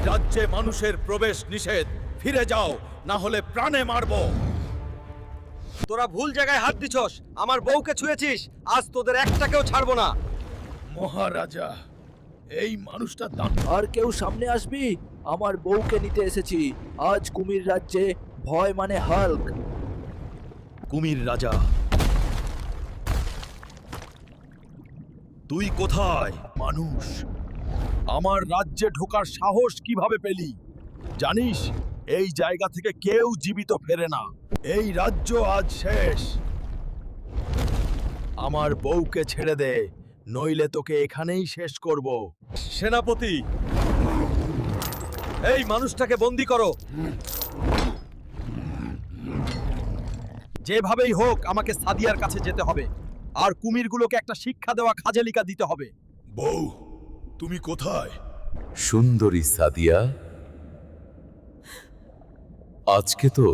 রাজ্যে মানুষের প্রবেশ নিষেধ। ফিরে যাও, না হলে প্রাণে মারব। তোরা ভুল জায়গায় হাত দিছস, আমার বউকে ছুঁয়েছিস, আজ তোদের একটাকেও ছাড়বো না। মহারাজা, এই মানুষটা আর কেউ সামনে আসবি? আমার বউকে নিতে এসেছি। আজ কুমির রাজ্যে ভয় মানে হাল্ক। কুমির রাজা, তুই কোথায়? মানুষ, আমার রাজ্যে ঢোকার সাহস কিভাবে পেলি? জানিস, এই জায়গা থেকে কেউ জীবিত ফেরে না। এই রাজ্য আজ শেষ। আমার বউকে ছেড়ে দে, নইলে তোকে এখানেই শেষ করব। সেনাপতি, এই মানুষটাকে বন্দি করো। যেভাবেই হোক আমাকে সাদিয়ার কাছে যেতে হবে, আর কুমিরগুলোকে একটা শিক্ষা দেওয়া খাজেলিকা দিতে হবে। বউ, তুমি কোথায়? সুন্দরী সাদিয়া, আজকে তো